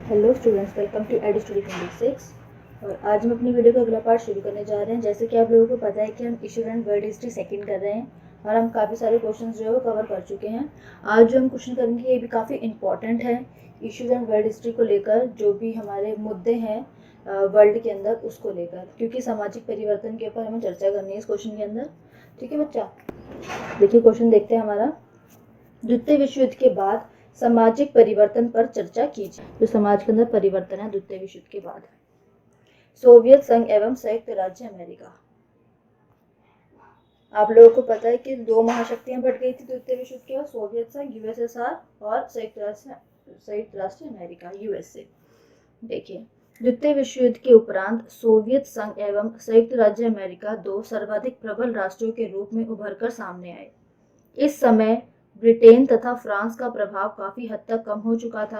Hello students, welcome to Ed Study 26। और आज हम अपनी वीडियो का अगला पार्ट शुरू करने जा रहे हैं। जैसे कि आप लोगों को पता है कि हम issued and world history second कर रहे हैं और हम काफ़ी सारे क्वेश्चंस जो है वो कवर कर चुके हैं। आज जो हम क्वेश्चन करेंगे ये भी काफ़ी इंपॉर्टेंट है। इश्यूड एंड वर्ल्ड हिस्ट्री को लेकर जो भी हमारे मुद्दे हैं वर्ल्ड के अंदर उसको लेकर, क्योंकि सामाजिक परिवर्तन के ऊपर हमें चर्चा करनी है इस क्वेश्चन के अंदर। ठीक है बच्चा, देखिए क्वेश्चन देखते हैं हमारा। द्वितीय विश्व युद्ध के बाद सामाजिक परिवर्तन पर चर्चा कीजिए। जो समाज के अंदर परिवर्तन है द्वितीय विश्व युद्ध के बाद। सोवियत संघ एवं संयुक्त राज्य अमेरिका। आप लोगों को पता है कि दो महाशक्तियां बढ़ गई थी द्वितीय विश्व युद्ध के बाद, सोवियत संघ यूएसएसआर और संयुक्त राष्ट्र अमेरिका यूएसए। देखिए, द्वितीय विश्व युद्ध के उपरांत सोवियत संघ एवं संयुक्त राज्य अमेरिका दो सर्वाधिक प्रबल राष्ट्रों के रूप में उभरकर सामने आए। इस समय ब्रिटेन तथा फ्रांस का प्रभाव काफी हद तक कम हो चुका था।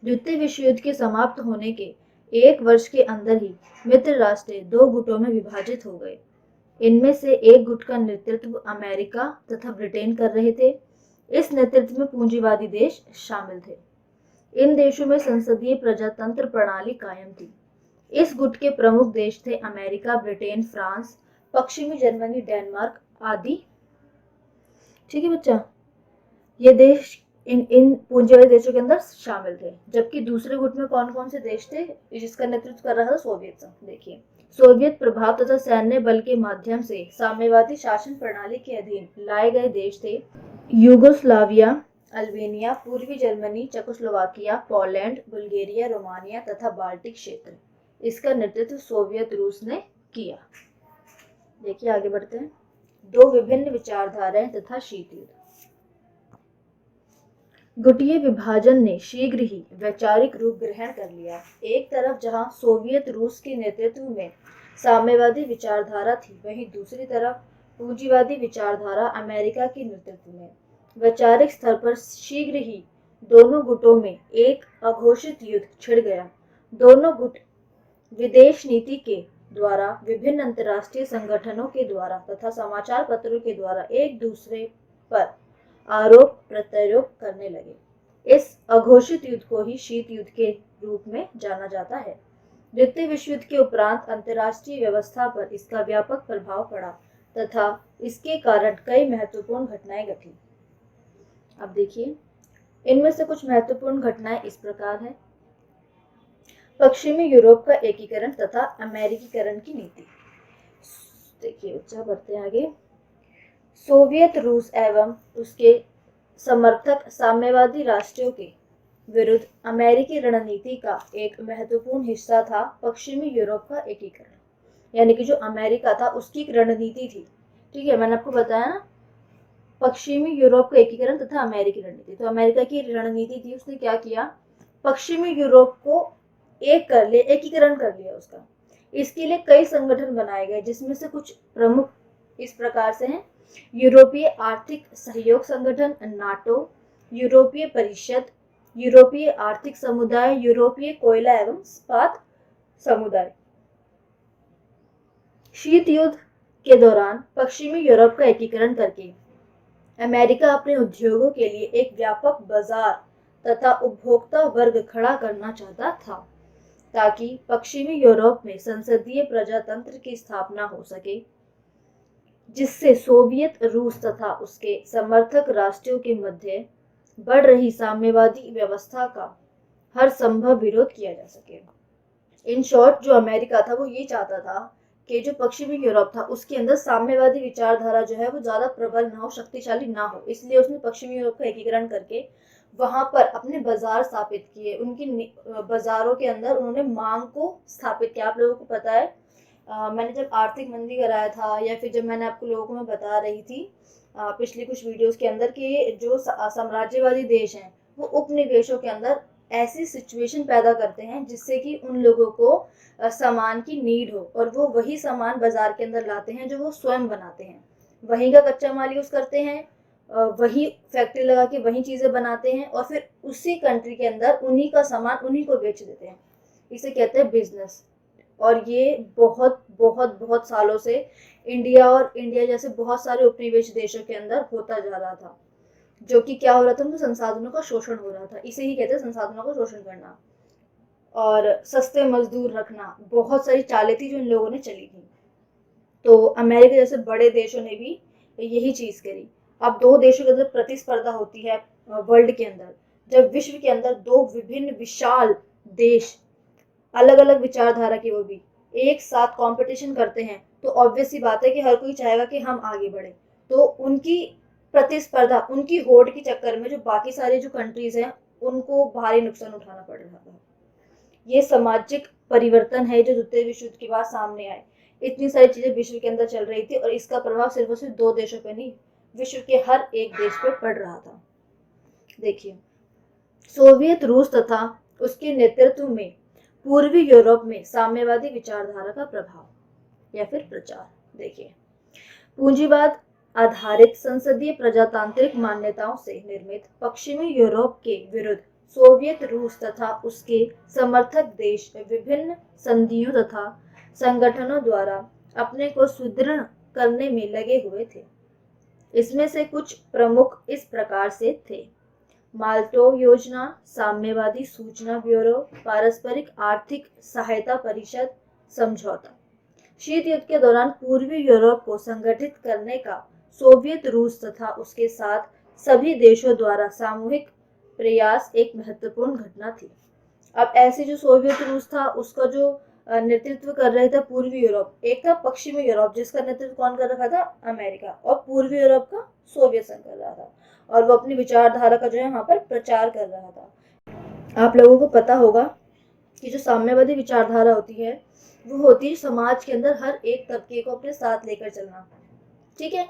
द्वितीय विश्व युद्ध के समाप्त होने के एक वर्ष के अंदर ही मित्र राष्ट्र दो गुटों में विभाजित हो गए। इनमें से एक गुट का नेतृत्व अमेरिका तथा ब्रिटेन कर रहे थे। इस नेतृत्व में पूंजीवादी देश शामिल थे। इन देशों में संसदीय प्रजातंत्र प्रणाली कायम थी। इस गुट के प्रमुख देश थे अमेरिका, ब्रिटेन, फ्रांस, पश्चिमी जर्मनी, डेनमार्क आदि। ठीक है बच्चा, ये देश इन पूंजीवादी देशों के अंदर शामिल थे। जबकि दूसरे गुट में कौन कौन से देश थे जिसका नेतृत्व कर रहा था सोवियत संघ। देखिए, सोवियत प्रभाव तथा सैन्य बल के माध्यम से साम्यवादी शासन प्रणाली के अधीन लाए गए देश थे यूगोस्लाविया, अल्बेनिया, पूर्वी Germany, Czechoslovakia, Poland, Bulgaria, Romania तथा बाल्टिक क्षेत्र। इसका नेतृत्व सोवियत रूस ने किया। देखिए आगे बढ़ते हैं। दो विभिन्न विचारधाराएं तथा शीत युद्ध। गुटीय विभाजन ने शीघ्र ही वैचारिक रूप ग्रहण कर लिया। एक तरफ जहां सोवियत रूस के नेतृत्व में साम्यवादी विचारधारा थी, वहीं दूसरी तरफ पूंजीवादी विचारधारा अमेरिका के नेतृत्व में। वैचारिक स्तर पर शीघ्र ही दोनों गुटों में एक अघोषित युद्ध छिड़ गया। दोनों गुट विदेश नीति के द्वारा, विभिन्न अंतर्राष्ट्रीय संगठनों के द्वारा तथा समाचार पत्रों के द्वारा एक दूसरे पर आरोप प्रत्यारोप करने लगे। इस अघोषित युद्ध को ही शीत युद्ध के रूप में जाना जाता है। द्वितीय विश्व युद्ध के उपरांत अंतर्राष्ट्रीय व्यवस्था पर इसका व्यापक प्रभाव पड़ा तथा इसके कारण कई महत्वपूर्ण घटनाएं घटी। अब देखिए, इनमें से कुछ महत्वपूर्ण घटनाएं इस प्रकार है। पश्चिमी यूरोप का एकीकरण तथा अमेरिकीकरण की नीति। देखिए बच्चा, बढ़ते हैं आगे। सोवियत रूस एवं उसके समर्थक साम्यवादी राष्ट्रों के विरुद्ध अमेरिकी रणनीति का एक महत्वपूर्ण हिस्सा था पश्चिमी यूरोप का एकीकरण। यानी कि जो अमेरिका था उसकी एक रणनीति थी। ठीक है, मैंने आपको बताया ना, पश्चिमी यूरोप का एकीकरण तथा अमेरिकी रणनीति। तो अमेरिका की रणनीति थी, उसने क्या किया, पश्चिमी यूरोप को एक कर लिया, एकीकरण कर लिया उसका। इसके लिए कई संगठन बनाए गए, जिसमें से कुछ प्रमुख इस प्रकार से हैं। यूरोपीय आर्थिक सहयोग संगठन नाटो, यूरोपीय परिषद, यूरोपीय आर्थिक समुदाय, यूरोपीय कोयला एवं इस्पात समुदाय। शीत युद्ध के दौरान पश्चिमी यूरोप का एकीकरण करके अमेरिका अपने उद्योगों के लिए एक व्यापक बाजार तथा उपभोक्ता वर्ग खड़ा करना चाहता था, ताकि पश्चिमी यूरोप में संसदीय प्रजातंत्र की स्थापना हो सके, जिससे सोवियत रूस तथा उसके समर्थक राष्ट्रों के मध्य बढ़ रही साम्यवादी व्यवस्था का हर संभव विरोध किया जा सके। इन शॉर्ट, जो अमेरिका था वो ये चाहता था कि जो पश्चिमी यूरोप था उसके अंदर साम्यवादी विचारधारा जो है वो ज्यादा प्रबल ना हो, शक्तिशाली ना हो। इसलिए उसने पश्चिमी यूरोप का एकीकरण करके वहां पर अपने बाजार स्थापित किए। उनकी बाजारों के अंदर उन्होंने मांग को स्थापित किया। आप लोगों को पता है, मैंने जब आर्थिक मंदी कराया था या फिर जब मैंने आपको लोगों को मैं बता रही थी पिछली कुछ वीडियोस के अंदर कि जो साम्राज्यवादी देश हैं वो उपनिवेशों के अंदर ऐसी सिचुएशन पैदा करते हैं जिससे कि उन लोगों को सामान की नीड हो, और वो वही सामान बाजार के अंदर लाते हैं जो वो स्वयं बनाते हैं। वहीं का कच्चा माल यूज करते हैं, वही फैक्ट्री लगा के वही चीजें बनाते हैं और फिर उसी कंट्री के अंदर उन्हीं का सामान उन्हीं को बेच देते हैं। इसे कहते हैं बिजनेस। और ये बहुत बहुत बहुत सालों से इंडिया जैसे बहुत सारे उपनिवेश देशों के अंदर होता जा रहा था, जो कि क्या हो रहा था, उनको संसाधनों का शोषण हो रहा था। इसे ही कहते हैं संसाधनों का शोषण करना। और सस्ते मजदूर रखना, बहुत सारी चालें थी जो इन लोगों ने चली थी। तो अमेरिका जैसे बड़े देशों ने भी यही चीज करी। अब दो देशों के अंदर प्रतिस्पर्धा होती है वर्ल्ड के अंदर, जब विश्व के अंदर दो विभिन्न विशाल देश, अलग अलग विचारधारा के, वो भी एक साथ कंपटीशन करते हैं, तो ऑब्वियस सी बात है कि हर कोई चाहेगा कि हम आगे बढ़े। तो उनकी प्रतिस्पर्धा, उनकी होड़ के चक्कर में जो बाकी सारी जो कंट्रीज हैं उनको भारी नुकसान उठाना पड़ रहा था। ये सामाजिक परिवर्तन है जो द्वितीय विश्व युद्ध के बाद सामने आए। इतनी सारी चीजें विश्व के अंदर चल रही थी और इसका प्रभाव सिर्फ और सिर्फ दो देशों पे नहीं, विश्व के हर एक देश पे पड़ रहा था। देखिए, सोवियत रूस तथा उसके नेतृत्व में पूर्वी यूरोप में साम्यवादी विचारधारा का प्रभाव या फिर प्रचार। देखिए, पूंजीवाद आधारित संसदीय प्रजातांत्रिक मान्यताओं से निर्मित पश्चिमी यूरोप के विरुद्ध सोवियत रूस तथा उसके समर्थक देश विभिन्न संधियों तथा संगठनों द्वारा अपने को सुदृढ़ करने में लगे हुए थे। इसमें से कुछ प्रमुख इस प्रकार से थे: माल्टो योजना, साम्यवादी सूचना ब्यूरो, पारस्परिक आर्थिक सहायता परिषद, समझौता। शीत युद्ध के दौरान पूर्वी यूरोप को संगठित करने का सोवियत रूस तथा उसके साथ सभी देशों द्वारा सामूहिक प्रयास एक महत्वपूर्ण घटना थी। अब ऐसे जो सोवियत रूस था उसका जो नेतृत्व कर रहे थे पूर्वी यूरोप, एक था पश्चिमी यूरोप जिसका नेतृत्व कौन कर रखा था? अमेरिका। और पूर्वी यूरोप का सोवियत संघ कर रहा था, और वो अपनी विचारधारा का जो है यहाँ पर प्रचार कर रहा था। आप लोगों को पता होगा कि जो साम्यवादी विचारधारा होती है वो होती है समाज के अंदर हर एक तबके को अपने साथ लेकर चलना, ठीक है,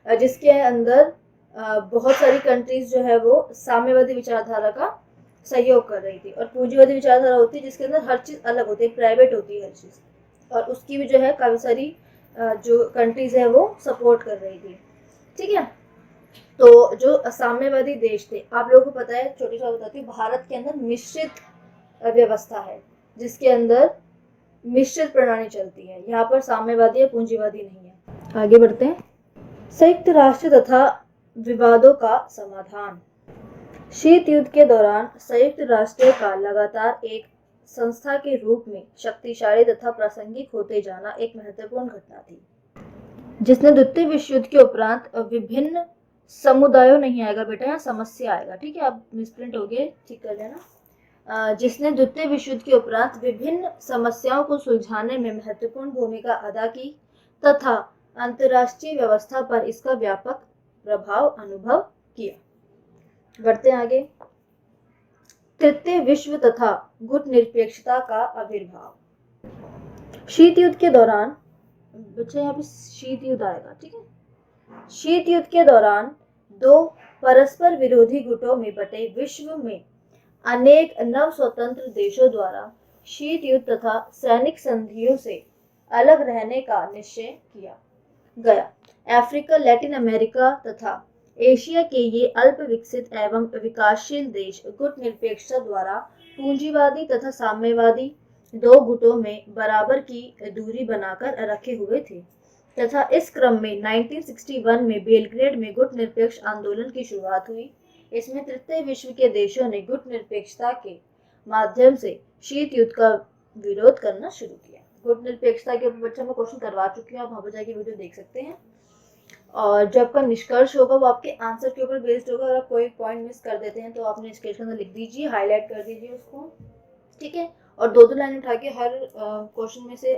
जिसके अंदर बहुत सारी कंट्रीज जो है वो साम्यवादी विचारधारा का सहयोग कर रही थी। और पूंजीवादी विचारधारा होती है जिसके अंदर हर चीज अलग होती है, प्राइवेट होती है हर चीज, और उसकी भी जो है काफी सारी जो कंट्रीज है वो सपोर्ट कर रही थी, ठीक है। तो जो साम्यवादी देश थे, आप लोगों को पता है, छोटी सी बताती हूँ, भारत के अंदर मिश्रित व्यवस्था है जिसके अंदर मिश्रित प्रणाली चलती है। यहाँ पर साम्यवादी या पूंजीवादी नहीं है। आगे बढ़ते हैं। संयुक्त राष्ट्र तथा विवादों का समाधान। शीत युद्ध के दौरान संयुक्त राष्ट्र का लगातार एक संस्था के रूप में शक्तिशाली तथा प्रासंगिक होते जाना एक महत्वपूर्ण घटना थी, जिसने द्वितीय विश्व युद्ध के उपरांत विभिन्न समुदायों, नहीं आएगा बेटा यहाँ समस्या आएगा, ठीक है, आप मिसप्रिंट हो गए, ठीक कर लेना, जिसने द्वितीय विश्व युद्ध के उपरांत विभिन्न समस्याओं को सुलझाने में महत्वपूर्ण भूमिका अदा की तथा अंतर्राष्ट्रीय व्यवस्था पर इसका व्यापक प्रभाव अनुभव किया। बढ़ते आगे। तृतीय विश्व तथा गुट निरपेक्षता का आविर्भाव। शीत युद्ध के दौरान, बच्चे यहाँ पे शीत युद्ध आएगा, ठीक है। शीत युद्ध के दौरान दो परस्पर विरोधी गुटों में बटे विश्व में अनेक नव स्वतंत्र देशों द्वारा शीत युद्ध तथा सैनिक संधियों से अलग रहने का निश्चय किया गया। अफ्रीका, लैटिन अमेरिका तथा एशिया के ये अल्प विकसित एवं विकासशील देश गुट निरपेक्षता द्वारा पूंजीवादी तथा साम्यवादी दो गुटों में बराबर की दूरी बनाकर रखे हुए थे तथा इस क्रम में 1961 में बेलग्रेड में गुट निरपेक्ष आंदोलन की शुरुआत हुई। इसमें तृतीय विश्व के देशों ने गुट निरपेक्षता के माध्यम से शीत युद्ध का विरोध करना शुरू किया। गुट निरपेक्षता के ऊपर बच्चा मैं क्वेश्चन करवा चुकी हूँ, आप वहाँ पर जाके वीडियो देख सकते हैं। और जो आपका निष्कर्ष होगा वो आपके आंसर के ऊपर बेस्ड होगा। अगर आप कोई पॉइंट मिस कर देते हैं तो आप निष्कर्ष के अंदर लिख दीजिए, हाईलाइट कर दीजिए उसको, ठीक है। और दो दो लाइन उठा के हर क्वेश्चन में से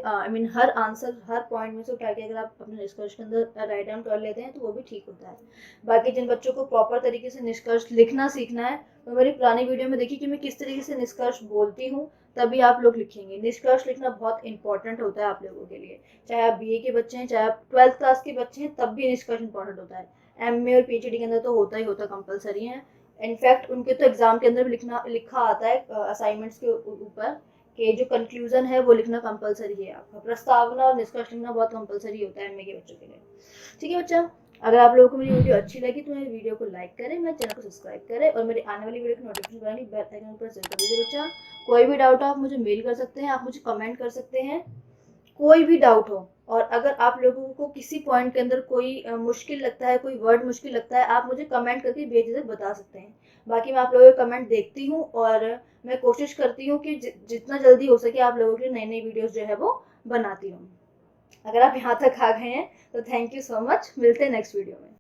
हर आंसर, हर पॉइंट में से उठा के अगर आप अपने निष्कर्ष के अंदर राइट डाउन कर लेते हैं तो वो भी ठीक होता है। बाकी जिन बच्चों को प्रॉपर तरीके से निष्कर्ष लिखना सीखना है तो मेरी पुरानी वीडियो में देखिए कि मैं किस तरीके से निष्कर्ष बोलती हूँ, तभी आप लोग लिखेंगे। निष्कर्ष लिखना बहुत इंपॉर्टेंट होता है आप लोगों के लिए, चाहे आप बीए के बच्चे हैं, चाहे आप 12th क्लास के बच्चे हैं, तब भी निष्कर्ष इंपॉर्टेंट होता है। एमए और पीएचडी के अंदर तो होता ही होता, कंपलसरी है। इनफैक्ट उनके तो एग्जाम के अंदर भी लिखा आता है असाइनमेंट्स के ऊपर कि जो कंक्लूजन है वो लिखना कंपलसरी है। आपका प्रस्तावना और निष्कर्ष लिखना बहुत कंपलसरी होता है एमए के बच्चों के लिए, ठीक है बच्चा। अगर आप लोगों को मेरी वीडियो अच्छी लगी तो मेरी वीडियो को लाइक करें, मेरे चैनल को सब्सक्राइब करें और मेरी आने वाली वीडियो की नोटिफिकेशन पाने के लिए बेल आइकन पर प्रेस कर दीजिए बच्चा। कोई भी डाउट हो आप मुझे मेल कर सकते हैं, आप मुझे कमेंट कर सकते हैं, कोई भी डाउट हो। और अगर आप लोगों को किसी पॉइंट के अंदर कोई मुश्किल लगता है, कोई वर्ड मुश्किल लगता है, आप मुझे कमेंट करके बेझिझक बता सकते हैं। बाकी मैं आप लोगों के कमेंट देखती हूँ और मैं कोशिश करती हूँ कि जितना जल्दी हो सके आप लोगों के लिए नई नई वीडियोस जो है वो बनाती हूँ। अगर आप यहाँ तक आ गए हैं तो थैंक यू सो मच। मिलते हैं नेक्स्ट वीडियो में।